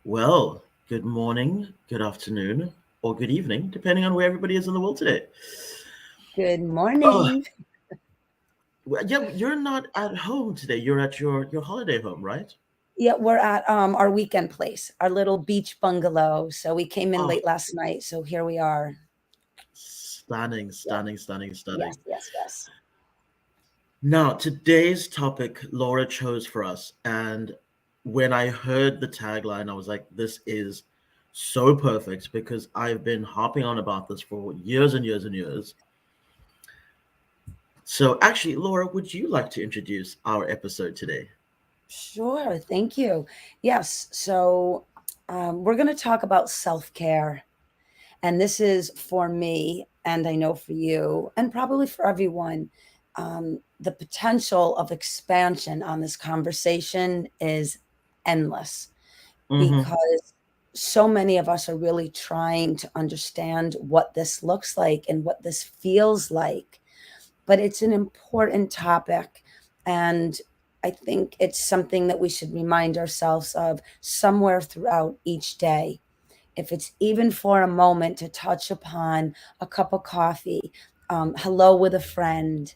Well, good morning, good afternoon, or good evening, depending on where everybody is in the world today. Good Oh, morning. yeah, you're not at home today. You're at your holiday home, right? Yeah, we're at our weekend place, our little beach bungalow. So we came in Oh, late last night. So here we are. stunning, Yeah. stunning, stunning, Yes, stunning. yes, yes. Now, today's topic Laura chose for us, and when I heard the tagline, I was like, this is so perfect because I've been harping on about this for years and years and years. So, actually, Laura, would you like to introduce our episode today? Sure. Thank you. Yes. So we're going to talk about self care. And this is for me, and I know for you, and probably for everyone. The potential of expansion on this conversation is endless Mm-hmm. because so many of us are really trying to understand what this looks like and what this feels like. But it's an important topic. And I think it's something that we should remind ourselves of somewhere throughout each day. If it's even for a moment to touch upon a cup of coffee, hello with a friend,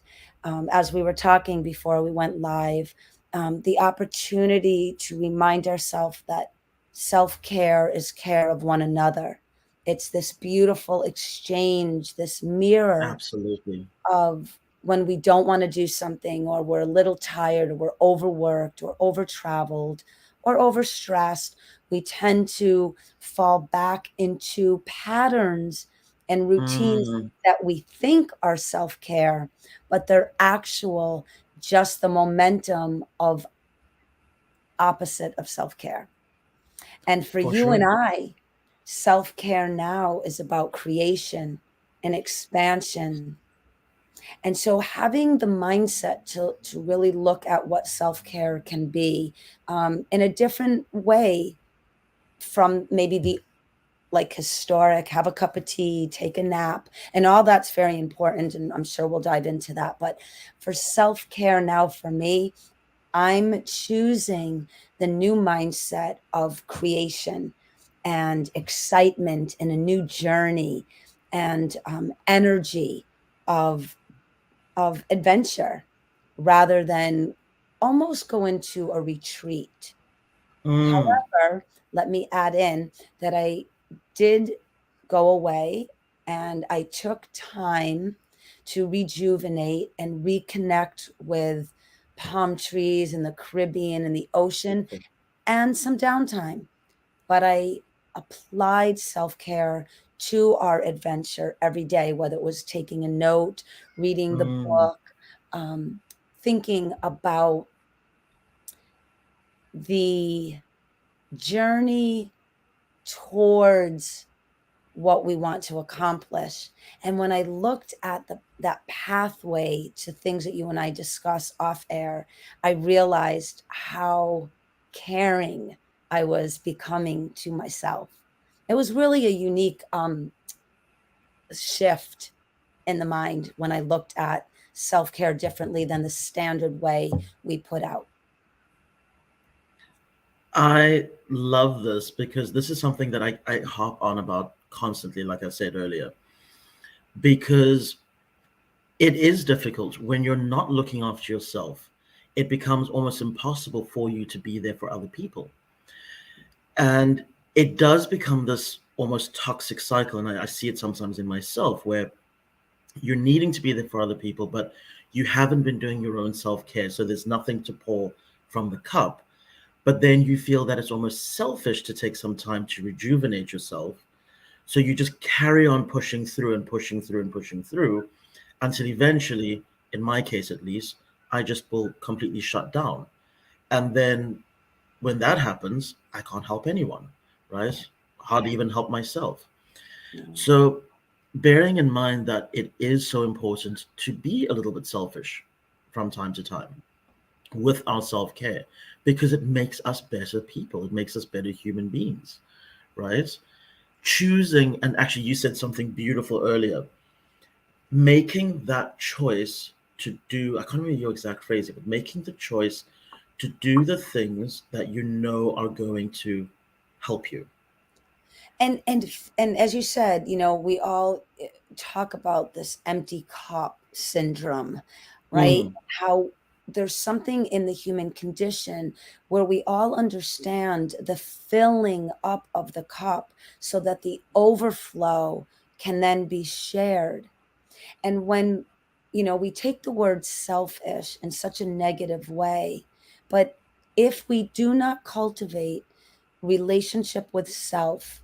as we were talking before we went live, the opportunity to remind ourselves that self care is care of one another. It's this beautiful exchange, this mirror Absolutely. of when we don't want to do something, or we're a little tired, or we're overworked, or over traveled, or overstressed, we tend to fall back into patterns and routines Mm, that we think are self care, but they're actual just the momentum of opposite of self care. And for for you and sure. I, self care now is about creation and expansion. And so having the mindset to really look at what self-care can be in a different way from maybe the like historic, have a cup of tea, take a nap, and all that's very important. And I'm sure we'll dive into that. But for self-care now for me, I'm choosing the new mindset of creation and excitement and a new journey and energy of adventure rather than almost go into a retreat. Mm, However, let me add in that I did go away and I took time to rejuvenate and reconnect with palm trees in the Caribbean and the ocean beautiful. and some downtime. But I applied self care to our adventure every day, whether it was taking a note, reading the Mm, book, thinking about the journey towards what we want to accomplish. And when I looked at that pathway to things that you and I discuss off air, I realized how caring I was becoming to myself. It was really a unique shift in the mind when I looked at self care differently than the standard way we put out. I love this because this is something that I harp on about constantly, like I said earlier, because it is difficult when you're not looking after yourself. It becomes almost impossible for you to be there for other people. And it does become this almost toxic cycle. And I see it sometimes in myself where you're needing to be there for other people, but you haven't been doing your own self care. So there's nothing to pour from the cup. But then you feel that it's almost selfish to take some time to rejuvenate yourself. So you just carry on pushing through and pushing through and pushing through until eventually, in my case at least, I just will completely shut down. And then when that happens, I can't help anyone, right? Hardly even help myself. So, bearing in mind that it is so important to be a little bit selfish from time to time with our self care because it makes us better people, it makes us better human beings, right? Choosing, and actually, you said something beautiful earlier, making that choice to do, I can't remember your exact phrase, but making the choice to do the things that you know are going to help you. And as you said, we all talk about this empty cup syndrome, right? Mm, How there's something in the human condition where we all understand the filling up of the cup so that the overflow can then be shared. And when we take the word selfish in such a negative way, but if we do not cultivate relationship with self,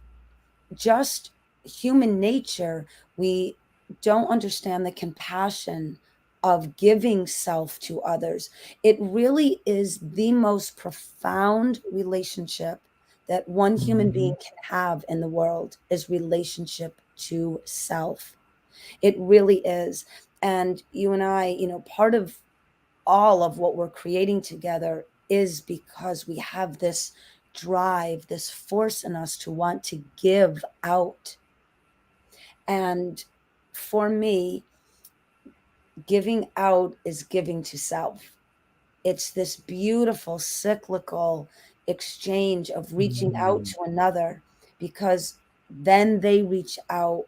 just human nature, we don't understand the compassion of giving self to others. It really is the most profound relationship that one human mhm, being can have in the world, is relationship to self. It really is. And you and I, part of all of what we're creating together is because we have this drive, this force in us to want to give out. And for me, giving out is giving to self. It's this beautiful cyclical exchange of reaching out mm, to another, because then they reach out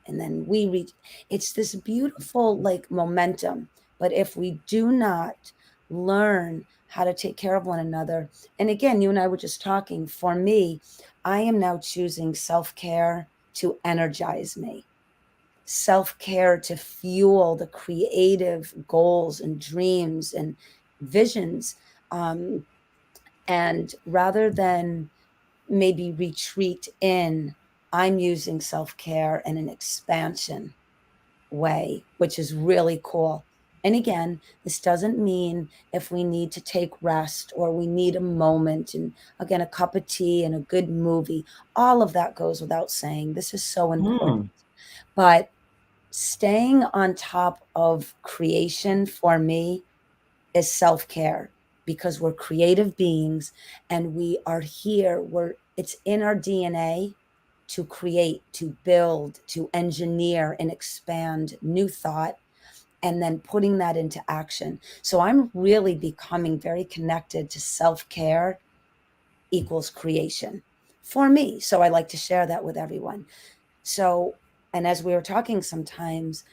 and then we reach. It's this beautiful like momentum. But if we do not learn how to take care of one another, and again, you and I were just talking, for me, I am now choosing self-care to energize me, self-care to fuel the creative goals and dreams and visions. um, and rather than maybe retreat in, I'm using self-care in an expansion way, which is really cool. And again, this doesn't mean if we need to take rest or we need a moment and again, a cup of tea and a good movie, all of that goes without saying. This is so important. mm, But staying on top of creation for me is self care, because we're creative beings and we are here. It's in our DNA to create, to build, to engineer and expand new thought, and then putting that into action. So I'm really becoming very connected to self care equals creation for me. So I like to share that with everyone. So, and as we were talking, sometimes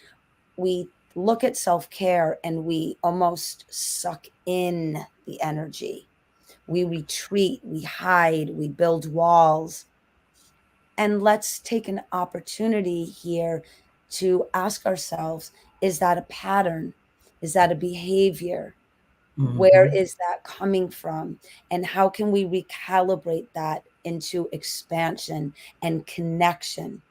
we look at self care and we almost suck in the energy. We retreat, we hide, we build walls. And let's take an opportunity here to ask ourselves, is that a pattern? Is that a behavior? Where mhm. is that coming from? And how can we recalibrate that into expansion and connection?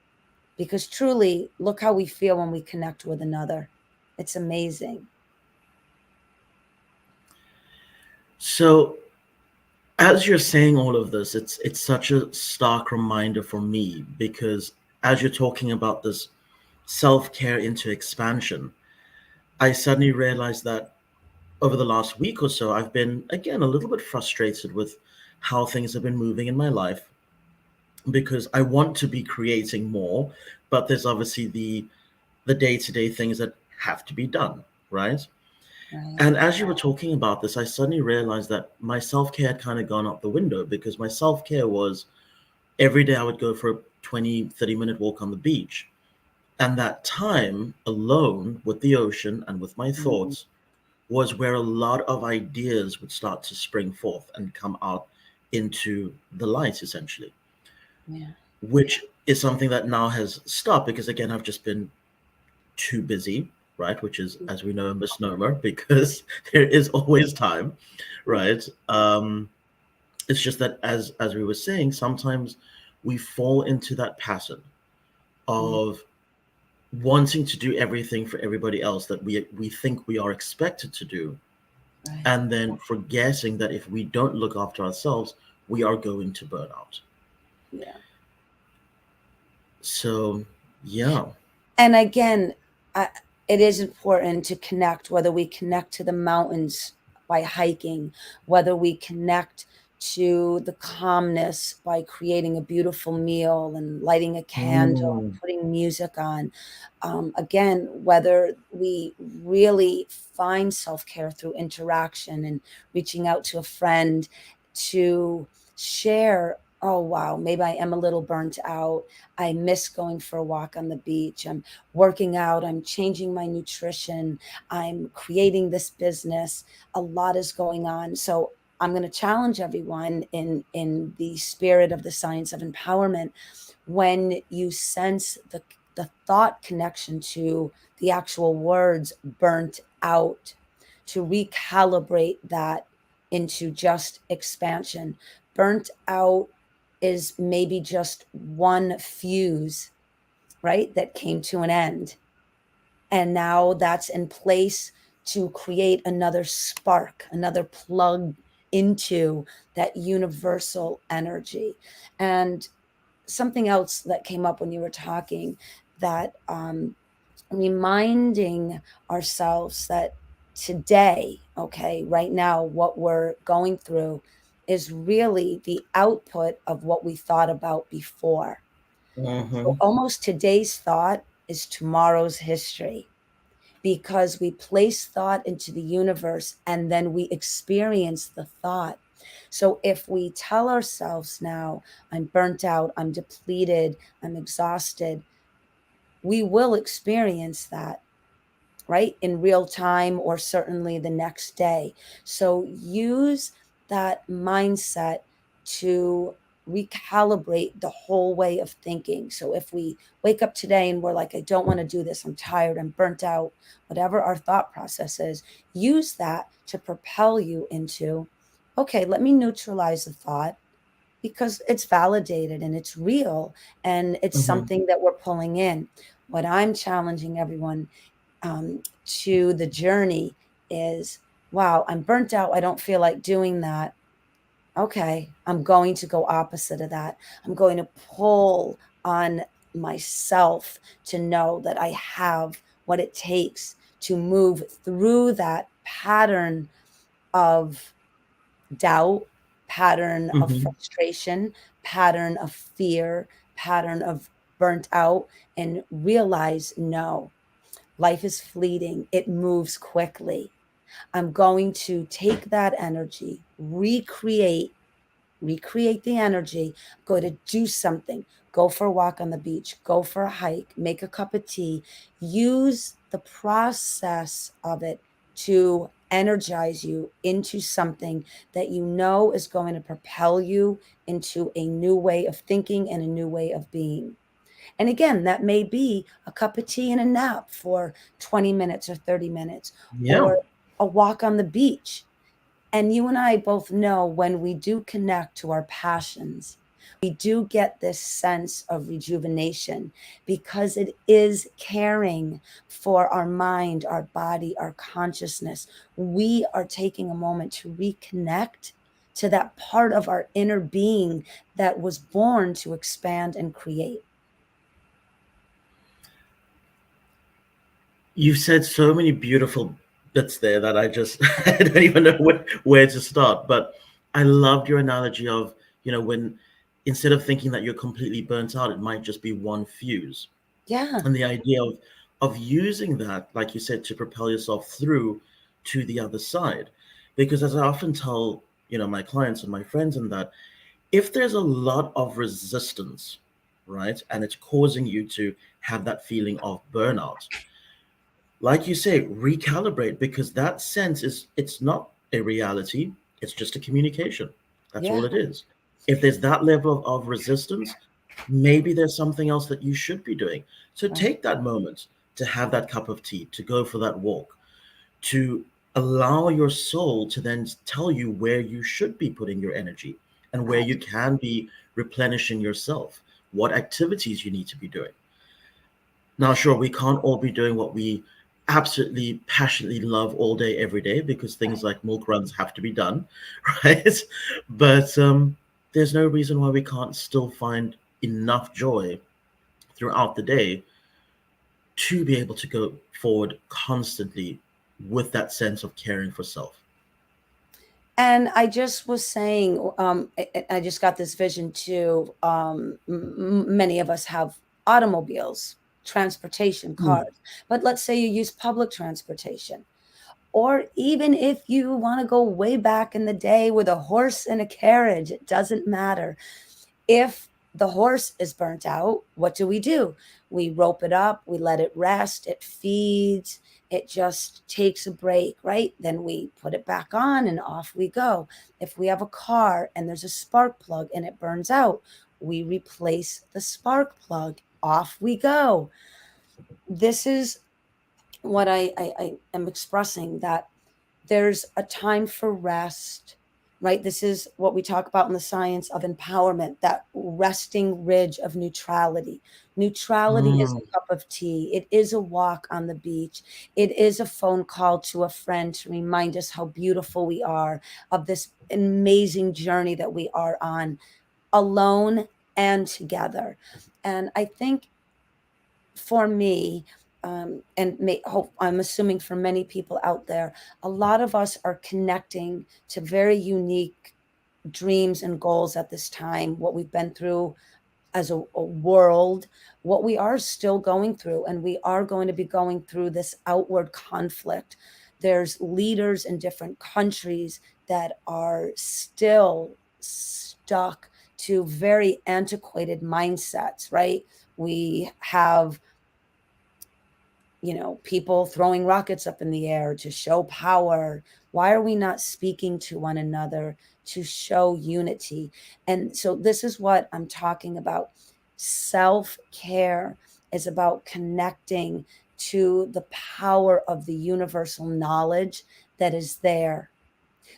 Because truly, look how we feel when we connect with another. It's amazing. So as you're saying all of this, it's such a stark reminder for me because as you're talking about this self-care into expansion, I suddenly realized that over the last week or so, I've been again a little bit frustrated with how things have been moving in my life because I want to be creating more, but there's obviously the day-to-day things that have to be done, right? Right. And as you were talking about this, I suddenly realized that my self-care had kind of gone out the window because my self-care was every day I would go for a 20, 30-minute walk on the beach. And that time alone with the ocean and with my Mhm. thoughts was where a lot of ideas would start to spring forth and come out into the light, essentially, Yeah. which is something that now has stopped because, again, I've just been too busy, right? Which is, as we know, a misnomer because there is always time, right? It's just that, as we were saying, sometimes we fall into that pattern Yeah. of wanting to do everything for everybody else that we think we are expected to do, Right. and then forgetting that if we don't look after ourselves, we are going to burn out. Yeah. So, yeah. And again, I, it is important to connect, whether we connect to the mountains by hiking, whether we connect to the calmness by creating a beautiful meal and lighting a candle, Mm. putting music on. Again, whether we really find self care through interaction and reaching out to a friend to share, oh, wow, maybe I am a little burnt out. I miss going for a walk on the beach. I'm working out. I'm changing my nutrition. I'm creating this business. A lot is going on. So I'm going to challenge everyone in the spirit of the science of empowerment. When you sense the thought connection to the actual words burnt out, to recalibrate that into just expansion. Burnt out is maybe just one fuse, right, that came to an end. And now that's in place to create another spark, another plug into that universal energy. And something else that came up when you were talking, that reminding ourselves that today, okay, right now, what we're going through is really the output of what we thought about before. So Hmm. almost today's thought is tomorrow's history, because we place thought into the universe and then we experience the thought. So if we tell ourselves now, I'm burnt out, I'm depleted, I'm exhausted, we will experience that, right, in real time or certainly the next day. So use that mindset to recalibrate the whole way of thinking. So if we wake up today and we're like, I don't want to do this, I'm tired, I'm burnt out, whatever our thought process is, use that to propel you into, okay, let me neutralize the thought because it's validated and it's real and it's Hmm. something that we're pulling in. What I'm challenging everyone to the journey is, wow, I'm burnt out. I don't feel like doing that. Okay, I'm going to go opposite of that. I'm going to pull on myself to know that I have what it takes to move through that pattern of doubt, pattern of Hmm. frustration, pattern of fear, pattern of burnt out, and realize, no, life is fleeting, it moves quickly. I'm going to take that energy, recreate the energy, go to do something, go for a walk on the beach, go for a hike, make a cup of tea, use the process of it to energize you into something that you know is going to propel you into a new way of thinking and a new way of being. And again, that may be a cup of tea and a nap for 20 minutes or 30 minutes, Yeah. or a walk on the beach. And you and I both know when we do connect to our passions, we do get this sense of rejuvenation because it is caring for our mind, our body, our consciousness. We are taking a moment to reconnect to that part of our inner being that was born to expand and create. You've said so many beautiful bits there that I just I don't even know where to start. But I loved your analogy of, when instead of thinking that you're completely burnt out, it might just be one fuse. Yeah, And the idea of using that, like you said, to propel yourself through to the other side. Because as I often tell, my clients and my friends and that, if there's a lot of resistance, right, and it's causing you to have that feeling of burnout, like you say, recalibrate, because that sense is, it's not a reality, it's just a communication. That's all yeah, it is. If there's that level of resistance, maybe there's something else that you should be doing. So right, take that moment to have that cup of tea, to go for that walk, to allow your soul to then tell you where you should be putting your energy and where you can be replenishing yourself, what activities you need to be doing. Now, sure, we can't all be doing what we absolutely passionately love all day, every day, because things right. like milk runs have to be done, right? But there's no reason why we can't still find enough joy throughout the day to be able to go forward constantly with that sense of caring for self. And I just was saying, I just got this vision too. Many of us have automobiles, transportation, Mm. cars, but let's say you use public transportation. Or even if you want to go way back in the day with a horse and a carriage, it doesn't matter. If the horse is burnt out, what do? We rope it up, we let it rest, it feeds, it just takes a break, right? Then we put it back on and off we go. If we have a car and there's a spark plug and it burns out, we replace the spark plug, off we go. This is what I am expressing, that there's a time for rest, right? This is what we talk about in the science of empowerment, that resting ridge of neutrality. Neutrality is Mm. a cup of tea, it is a walk on the beach, it is a phone call to a friend to remind us how beautiful we are, of this amazing journey that we are on, alone and together. And I think for me, and hope, I'm assuming for many people out there, a lot of us are connecting to very unique dreams and goals at this time. What we've been through as a world, what we are still going through, and we are going to be going through this outward conflict. There's leaders in different countries that are still stuck to very antiquated mindsets, right? We have, people throwing rockets up in the air to show power. Why are we not speaking to one another to show unity? And so, this is what I'm talking about. Self care is about connecting to the power of the universal knowledge that is there,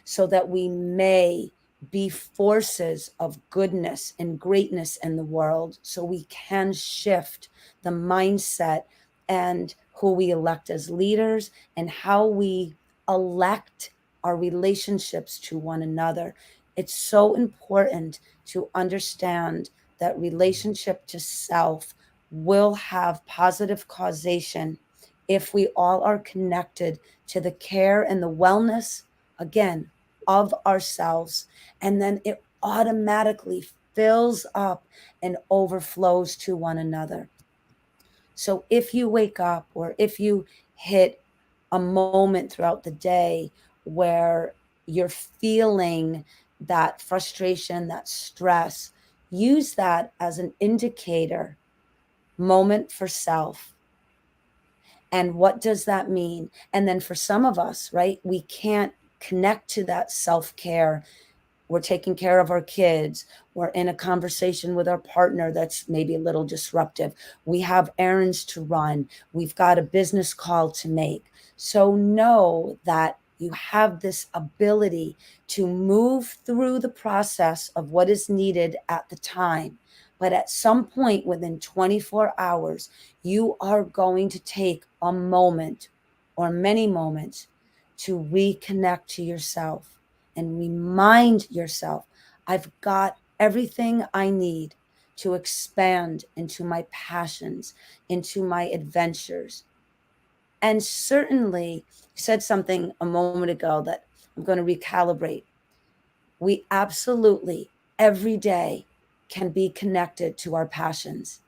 so that we may be forces of goodness and greatness in the world, so we can shift the mindset and who we elect as leaders and how we elect our relationships to one another. It's so important to understand that relationship to self will have positive causation if we all are connected to the care and the wellness, again, of ourselves. And then it automatically fills up and overflows to one another. So if you wake up, or if you hit a moment throughout the day where you're feeling that frustration, that stress, use that as an indicator, moment for self. And what does that mean? And then for some of us, right, we can't connect to that self care. We're taking care of our kids, we're in a conversation with our partner that's maybe a little disruptive, we have errands to run, we've got a business call to make. So know that you have this ability to move through the process of what is needed at the time. But at some point within 24 hours, you are going to take a moment or many moments to reconnect to yourself and remind yourself, I've got everything I need to expand into my passions, into my adventures. And certainly, you said something a moment ago that I'm going to recalibrate. We absolutely, every day, can be connected to our passions.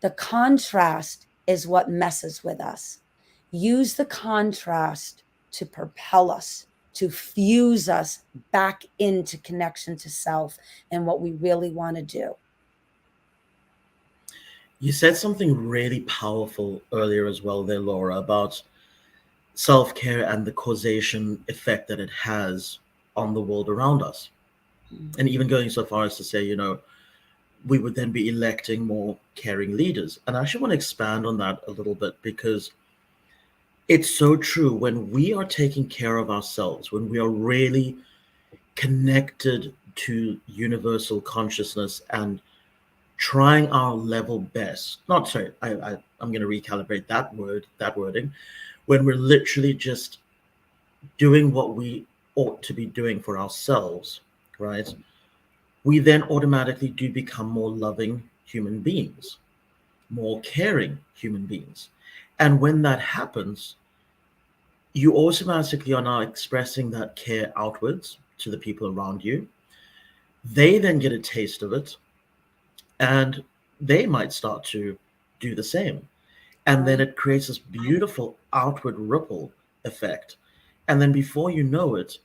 The contrast is what messes with us. Use the contrast to propel us, to fuse us back into connection to self and what we really want to do. You said something really powerful earlier as well there, Laura, about self-care and the causation effect that it has on the world around us. Mm. And even going so far as to say, we would then be electing more caring leaders. And I actually want to expand on that a little bit, because it's so true. When we are taking care of ourselves, when we are really connected to universal consciousness and trying our level best, not sorry, I'm going to recalibrate that wording, when we're literally just doing what we ought to be doing for ourselves, right? We then automatically do become more loving human beings, more caring human beings. And when that happens, you automatically are now expressing that care outwards to the people around you. They then get a taste of it, and they might start to do the same. And then Right. it creates this beautiful outward ripple effect. And then before you know it,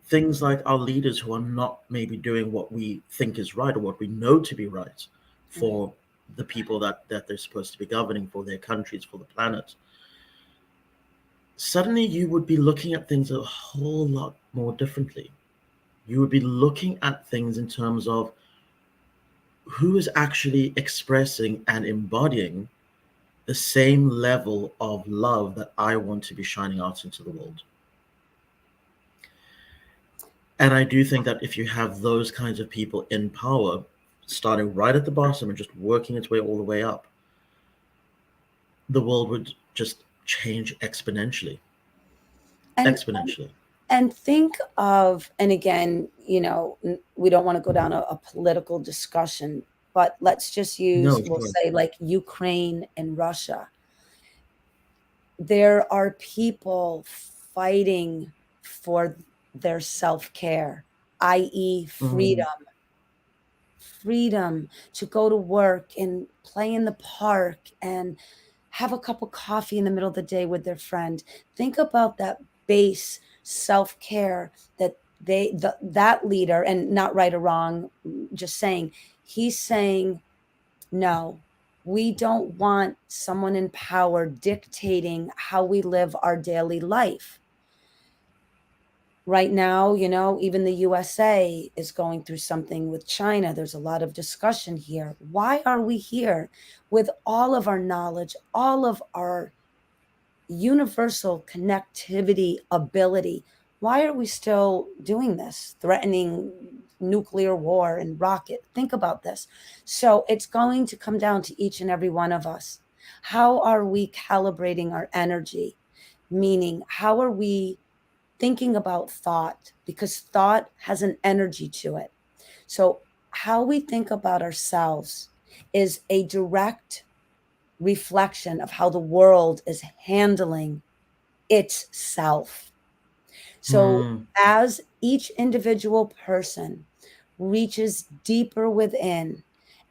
things like our leaders who are not maybe doing what we think is right or what we know to be right Right. for the people that they're supposed to be governing, for their countries, for the planet, suddenly you would be looking at things a whole lot more differently. You would be looking at things in terms of who is actually expressing and embodying the same level of love that I want to be shining out into the world. And I do think that if you have those kinds of people in power, starting right at the bottom and just working its way all the way up, the world would just change exponentially. And Exponentially. and think of, and again, we don't want to go down a political discussion, but let's just use, No, we'll sure. say, like Ukraine and Russia. There are people fighting for their self-care, i.e., Mm, freedom to go to work and play in the park and have a cup of coffee in the middle of the day with their friend. Think about that base self-care that that leader, and not right or wrong, just saying, he's saying, no, we don't want someone in power dictating how we live our daily life. Right now, even the USA is going through something with China. There's a lot of discussion here. Why are we here with all of our knowledge, all of our universal connectivity ability? Why are we still doing this, threatening nuclear war and rocket? Think about this. So it's going to come down to each and every one of us. How are we calibrating our energy? Meaning, how are we thinking about thought? Because thought has an energy to it. So, how we think about ourselves is a direct reflection of how the world is handling itself. So, mm, as each individual person reaches deeper within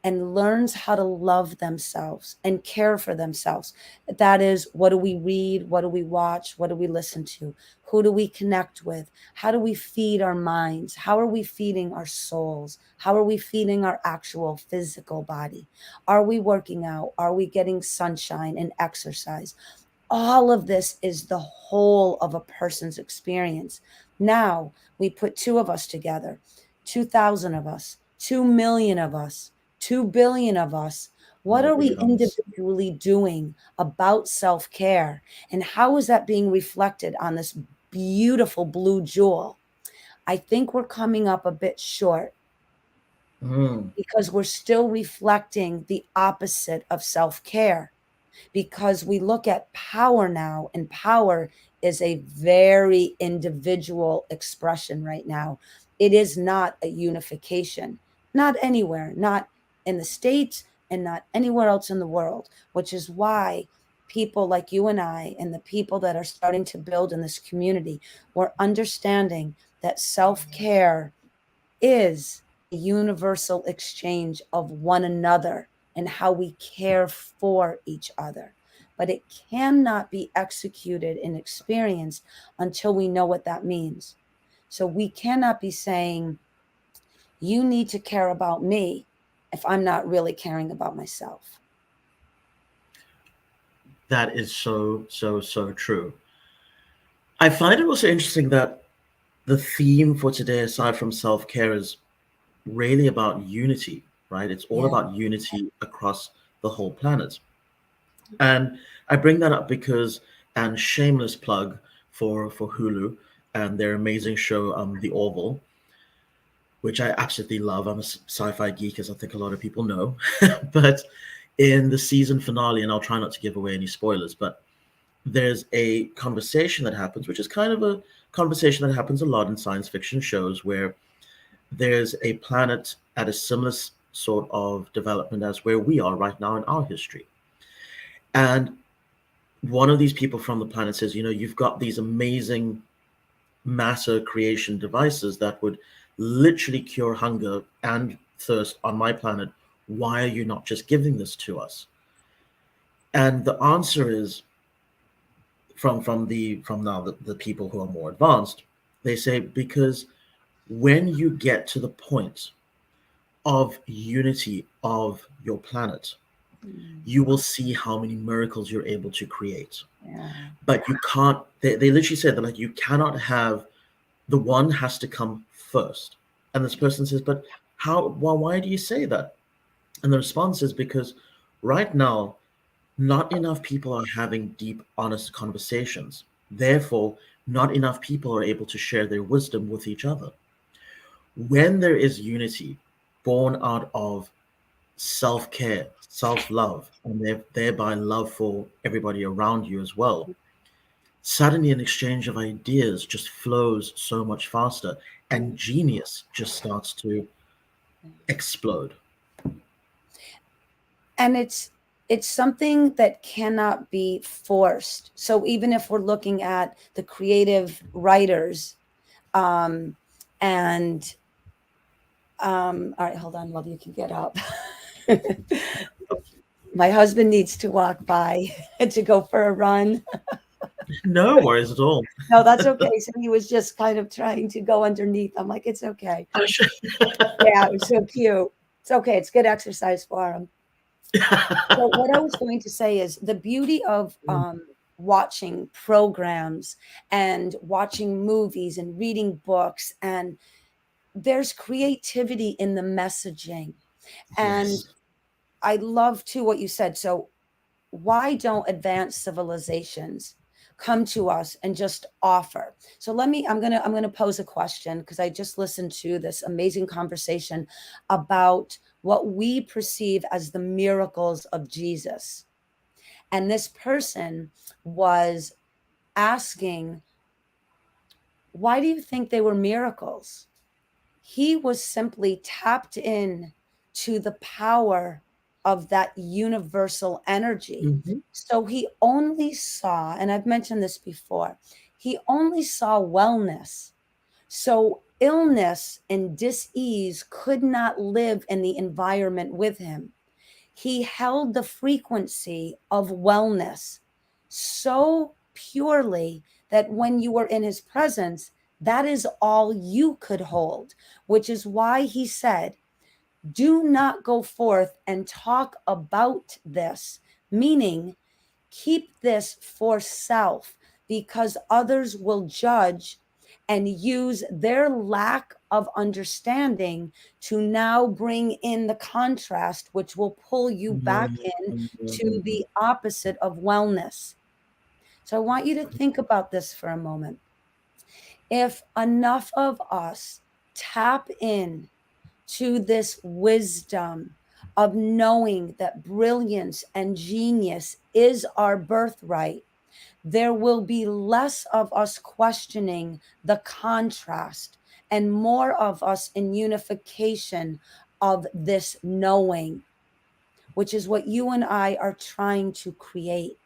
and learns how to love themselves and care for themselves, that is, what do we read? What do we watch? What do we listen to? Who do we connect with? How do we feed our minds? How are we feeding our souls? How are we feeding our actual physical body? Are we working out? Are we getting sunshine and exercise? All of this is the whole of a person's experience. Now we put two of us together, 2,000 of us, 2 million of us, 2 billion of us. What what are it we becomes. individually doing about self care? And how is that being reflected on this beautiful blue jewel? I think we're coming up a bit short Mm, because we're still reflecting the opposite of self care, because we look at power now, and power is a very individual expression right now. It is not a unification, not anywhere, not in the States and not anywhere else in the world, which is why people like you and I and the people that are starting to build in this community, we're understanding that self-care is a universal exchange of one another and how we care for each other. But it cannot be executed and experienced until we know what that means. So we cannot be saying, you need to care about me, if I'm not really caring about myself. that is so, so, so true. I find it also interesting that the theme for today, aside from self care, is really about unity, right? It's all Yeah. about unity across the whole planet. And I bring that up because, and shameless plug for Hulu and their amazing show, The Orville, which I absolutely love. I'm a sci-fi geek, as I think a lot of people know. But in the season finale, and I'll try not to give away any spoilers, but there's a conversation that happens, which is kind of a conversation that happens a lot in science fiction shows, where there's a planet at a similar sort of development as where we are right now in our history. And one of these people from the planet says, you've got these amazing matter creation devices that would literally cure hunger and thirst on my planet. Why are you not just giving this to us? And the answer is from now the people who are more advanced. They say because when you get to the point of unity of your planet, Mm, you will see how many miracles you're able to create. yeah. But you can't, they literally said that, like, you cannot have, the one has to come first. And this person says, but how, well, why do you say that? And the response is because right now, not enough people are having deep, honest conversations. Therefore, not enough people are able to share their wisdom with each other. When there is unity born out of self care, self love, and thereby love for everybody around you as well, suddenly an exchange of ideas just flows so much faster, and genius just starts to explode. And it's something that cannot be forced. So even if we're looking at the creative writers, um and all right, hold on, love, you can get up. My husband needs to walk by to go for a run. No worries at all. No, that's okay. So he was just kind of trying to go underneath. I'm like, it's okay. I should- Yeah, it was so cute. It's okay. It's good exercise for him. So what I was going to say is the beauty of watching programs and watching movies and reading books, and there's creativity in the messaging. And Yes. I love too what you said. So why don't advanced civilizations come to us and just offer? So I'm going to pose a question, because I just listened to this amazing conversation about what we perceive as the miracles of Jesus. And this person was asking, why do you think they were miracles? He was simply tapped in to the power of that universal energy. Hmm. So he only saw, and I've mentioned this before, he only saw wellness. So illness and dis-ease could not live in the environment with him. He held the frequency of wellness so purely that when you were in his presence, that is all you could hold, which is why he said, do not go forth and talk about this, meaning keep this for self, because others will judge and use their lack of understanding to now bring in the contrast, which will pull you back in to the opposite of wellness. So I want you to think about this for a moment. If enough of us tap in to this wisdom of knowing that brilliance and genius is our birthright, there will be less of us questioning the contrast and more of us in unification of this knowing, which is what you and I are trying to create.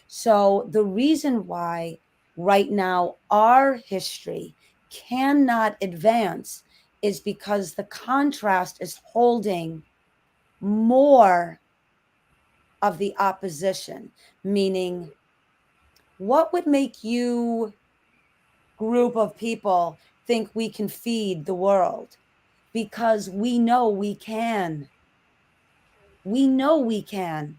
So, the reason why right now our history cannot advance is because the contrast is holding more of the opposition, meaning, what would make you group of people think we can feed the world? Because we know we can. We know we can.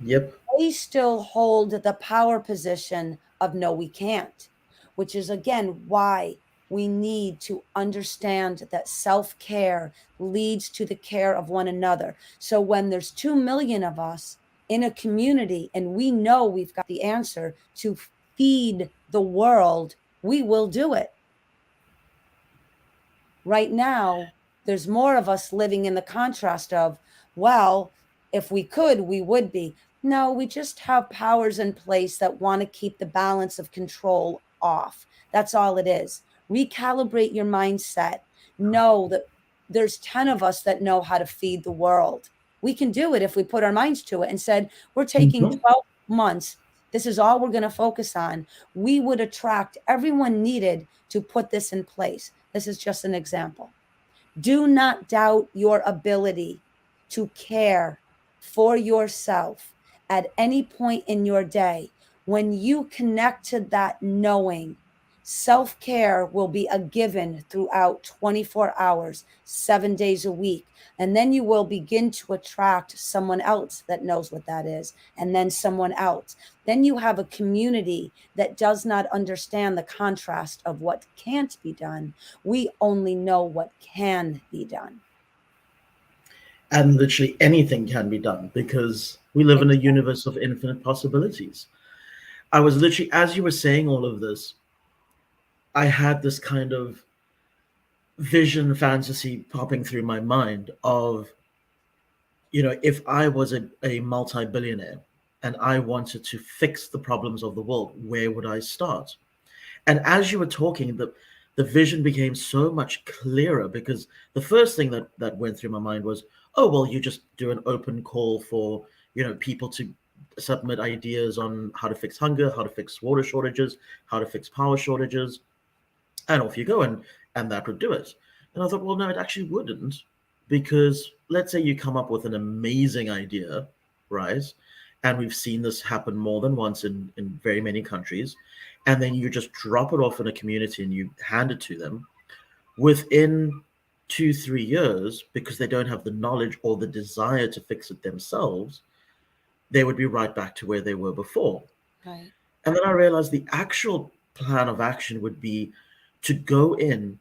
Yep. They still hold the power position of no, we can't, which is again why we need to understand that self care leads to the care of one another. So when there's 2 million of us in a community and we know we've got the answer to feed the world, we will do it. Right now, there's more of us living in the contrast of, well, if we could, we would be. No, we just have powers in place that want to keep the balance of control off. That's all it is. Recalibrate your mindset. Know that there's 10 of us that know how to feed the world. We can do it if we put our minds to it and said, we're taking Mhm. 12 months. this is all we're going to focus on, we would attract everyone needed to put this in place. This is just an example. Do not doubt your ability to care for yourself at any point in your day. When you connect to that knowing, self care will be a given throughout 24 hours, 7 days a week. And then you will begin to attract someone else that knows what that is, and then someone else. Then you have a community that does not understand the contrast of what can't be done. We only know what can be done. And literally anything can be done because we live in a Exactly. universe of infinite possibilities. I was literally, as you were saying all of this, I had this kind of vision fantasy popping through my mind of, if I was a multi-billionaire and I wanted to fix the problems of the world, where would I start? And as you were talking, the vision became so much clearer because the first thing that went through my mind was, oh well, you just do an open call for people to submit ideas on how to fix hunger, how to fix water shortages, how to fix power shortages, and off you go, and that would do it. And I thought, well, no, it actually wouldn't, because let's say you come up with an amazing idea, right? And we've seen this happen more than once in very many countries, and then you just drop it off in a community and you hand it to them within 2 3 years, because they don't have the knowledge or the desire to fix it themselves, they would be right back to where they were before. Right. And then I realized the actual plan of action would be to go in,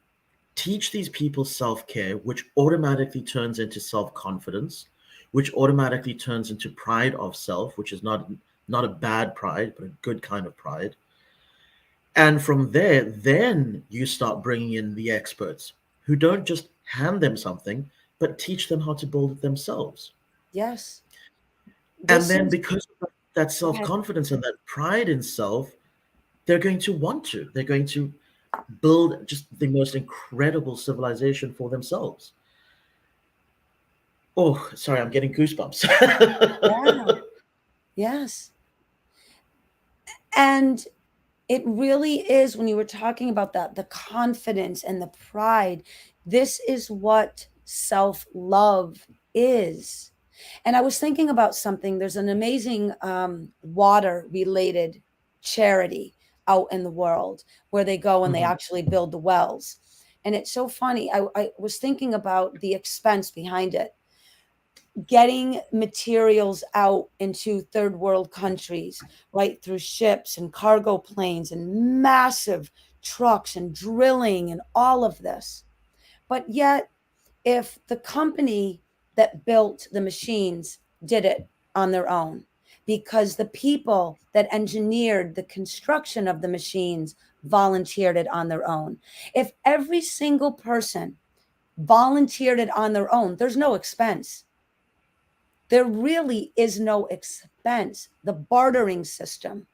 teach these people self-care, which automatically turns into self-confidence, which automatically turns into pride of self, which is not a bad pride, but a good kind of pride. And from there, then you start bringing in the experts who don't just hand them something, but teach them how to build it themselves. Yes. And This then is, because of that go ahead. self-confidence and that pride in self, they're going to build just the most incredible civilization for themselves. Oh, sorry, I'm getting Yeah. goosebumps. Yes. And it really is, when you were talking about that, the confidence and the pride, this is what self love is. And I was thinking about something. There's an amazing water related charity out in the world where they go and they Mhm. actually build the wells. And it's so funny. I was thinking about the expense behind it, getting materials out into third world countries, right, through ships and cargo planes and massive trucks and drilling and all of this. But yet, if the company that built the machines did it on their own, because the people that engineered the construction of the machines volunteered it on their own, if every single person volunteered it on their own, there's no expense. There really is no expense. The bartering system,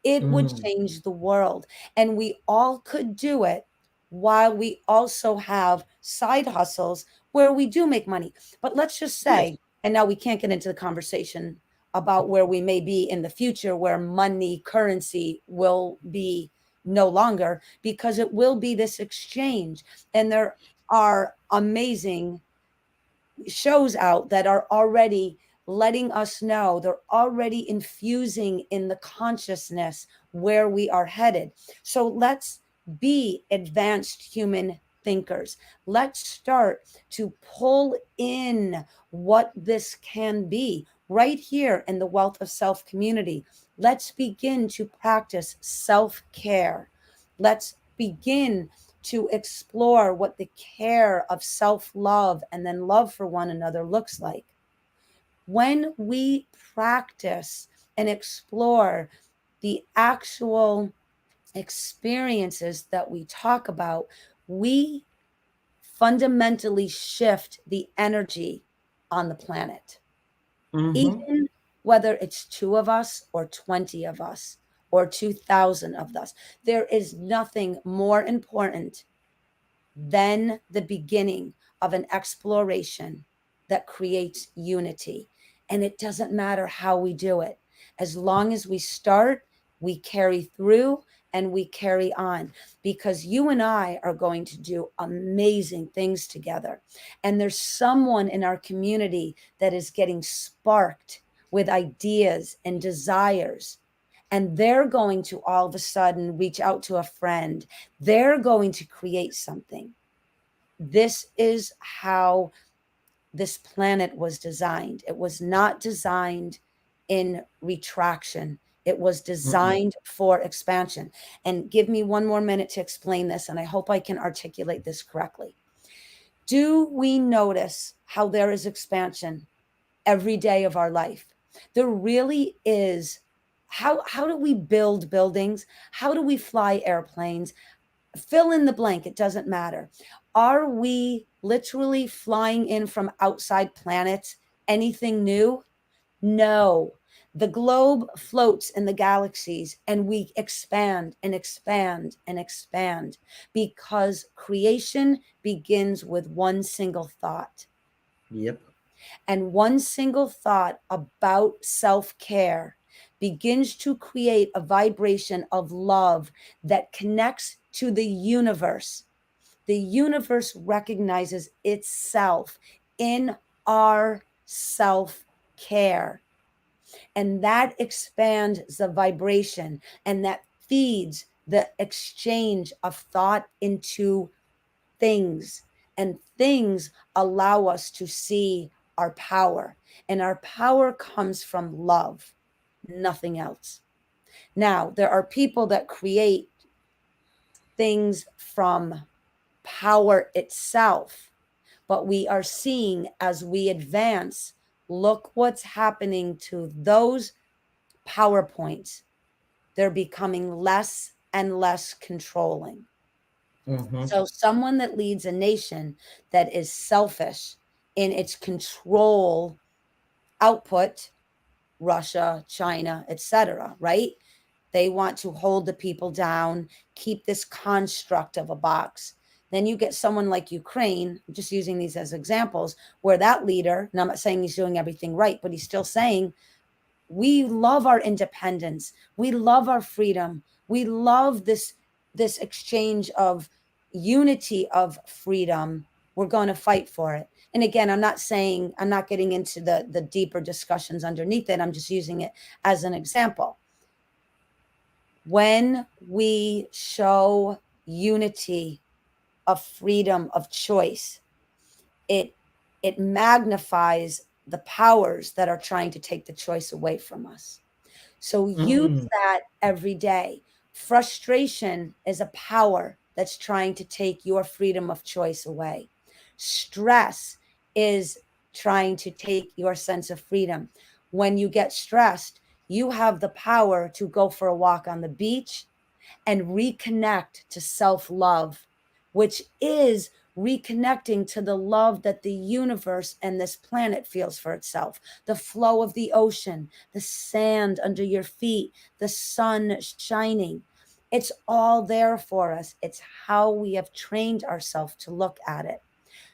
it would Mm. change the world. And we all could do it while we also have side hustles where we do make money. But let's just Yes. say, and now we can't get into the conversation about where we may be in the future, where money, currency will be no longer, because it will be this exchange. And there are amazing shows out that are already letting us know, they're already infusing in the consciousness where we are headed. So let's be advanced human thinkers. Let's start to pull in what this can be right here in the Wealth of Self community. Let's begin to practice self care. Let's begin to explore what the care of self love and then love for one another looks like. When we practice and explore the actual experiences that we talk about, we fundamentally shift the energy on the planet. Hmm. Even whether it's two of us or 20 of us or 2,000 of us, there is nothing more important then the beginning of an exploration that creates unity. And it doesn't matter how we do it. As long as we start, we carry through and we carry on, because you and I are going to do amazing things together. And there's someone in our community that is getting sparked with ideas and desires. And they're going to all of a sudden reach out to a friend. They're going to create something. This is how this planet was designed. It was not designed in retraction. It was Mm-mm. designed for expansion. And give me one more minute to explain this, and I hope I can articulate this correctly. Do we notice how there is expansion every day of our life? There really is. How do we build buildings? How do we fly airplanes? Fill in the blank, it doesn't matter. Are we literally flying in from outside planets? Anything new? No. The globe floats in the galaxies and we expand and expand and expand, because creation begins with one single thought. Yep. And one single thought about self care begins to create a vibration of love that connects to the universe. The universe recognizes itself in our self care. And that expands the vibration, and that feeds the exchange of thought into things. And things allow us to see our power. And our power comes from love, nothing else. Now, there are people that create things from power itself, but we are seeing as we advance, look what's happening to those PowerPoints. They're becoming less and less controlling. Mm-hmm. So, someone that leads a nation that is selfish in its control output, Russia, China, etc., right? They want to hold the people down, keep this construct of a box. Then you get someone like Ukraine, I'm just using these as examples, where that leader, and I'm not saying he's doing everything right, but he's still saying, we love our independence, we love our freedom, we love this exchange of unity of freedom. We're going to fight for it. And again, I'm not saying, I'm not getting into the deeper discussions underneath it, I'm just using it as an example. When we show unity of freedom of choice, it it magnifies the powers that are trying to take the choice away from us. So use Mm. that every day. Frustration is a power that's trying to take your freedom of choice away. Stress is trying to take your sense of freedom. When you get stressed, you have the power to go for a walk on the beach and reconnect to self love, which is reconnecting to the love that the universe and this planet feels for itself. The flow of the ocean, the sand under your feet, the sun shining. It's all there for us. It's how we have trained ourselves to look at it.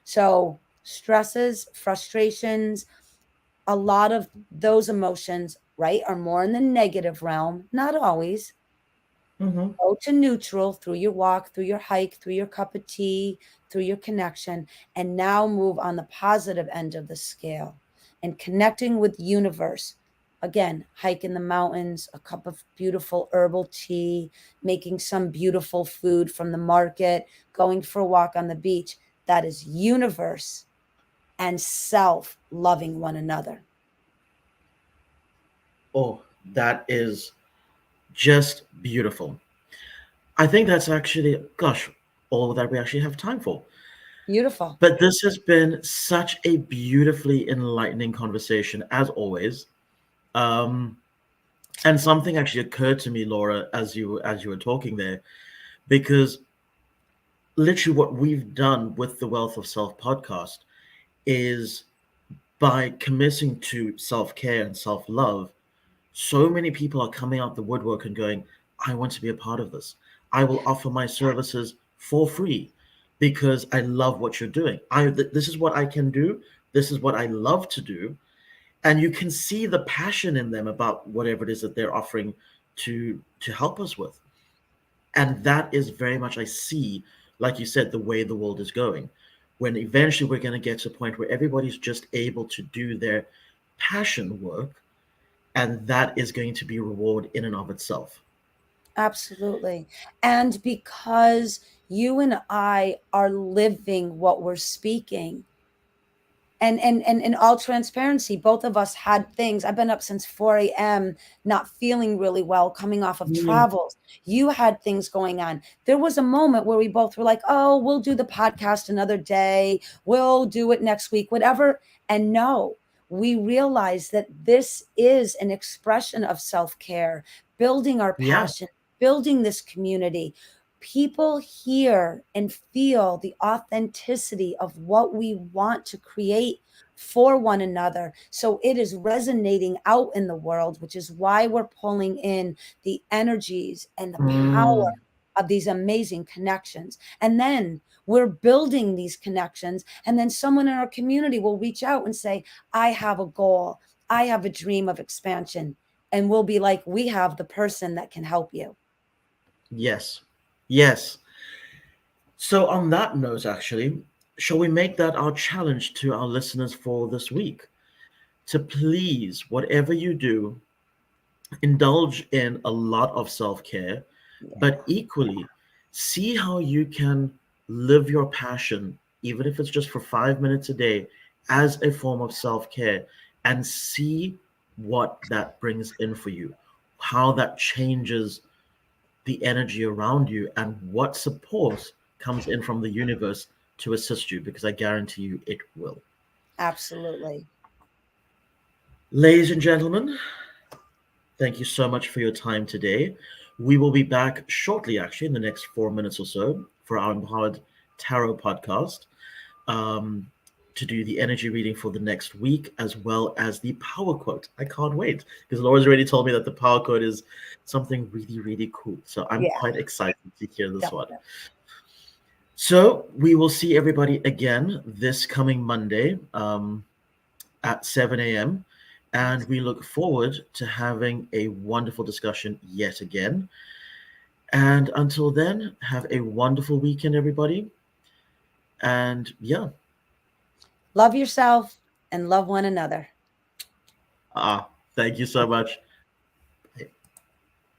So, stresses, frustrations, a lot of those emotions, right, are more in the negative realm, not always. Mm-hmm. Go to neutral through your walk, through your hike, through your cup of tea, through your connection, and now move on the positive end of the scale and connecting with universe. Again, hike in the mountains, a cup of beautiful herbal tea, making some beautiful food from the market, going for a walk on the beach. That is universe and self loving one another. Oh, that is just beautiful. I think that's actually, gosh, all that we actually have time for. Beautiful. But this has been such a beautifully enlightening conversation, as always. Um, and something actually occurred to me, Laura, as you were talking there, because literally what we've done with the Wealth of Self podcast is by committing to self care and self love, so many people are coming out the woodwork and going, I want to be a part of this. I will offer my services for free because I love what you're doing. This is what I can do. This is what I love to do. and you can see the passion in them about whatever it is that they're offering to help us with. And that is very much, I see, like you said, the way the world is going, when eventually we're going to get to a point where everybody's just able to do their passion work, and that is going to be reward in and of itself. Absolutely. And because you and I are living what we're speaking, and in all transparency, both of us had things. I've been up since 4 a.m., not feeling really well, coming off of Mm, travels. You had things going on. There was a moment where we both were like, oh, we'll do the podcast another day, we'll do it next week, whatever. And no, we realized that this is an expression of self-care, building our yeah. passion, building this community. People hear and feel the authenticity of what we want to create for one another. So it is resonating out in the world, which is why we're pulling in the energies and the power Mm, of these amazing connections. And then we're building these connections. And then someone in our community will reach out and say, I have a goal, I have a dream of expansion. And we'll be like, we have the person that can help you. yes. Yes. So, on that note, actually, shall we make that our challenge to our listeners for this week? To please, whatever you do, indulge in a lot of self care, but Yeah, equally see how you can live your passion, even if it's just for 5 minutes a day, as a form of self care, and see what that brings in for you, how that changes the energy around you, and what support comes in from the universe to assist you, because I guarantee you it will. absolutely. Ladies and gentlemen, thank you so much for your time today. We will be back shortly, actually, in the next 4 minutes or so, for our Empowered Tarot podcast, um, to do the energy reading for the next week, as well as the power quote. I can't wait, because Laura's already told me that the power quote is something really, really cool. So I'm Yeah, quite excited to hear this one. definitely. So we will see everybody again this coming Monday, at 7 a.m. And we look forward to having a wonderful discussion yet again. And until then, have a wonderful weekend, everybody. And yeah, Love yourself and love one another. thank you so much.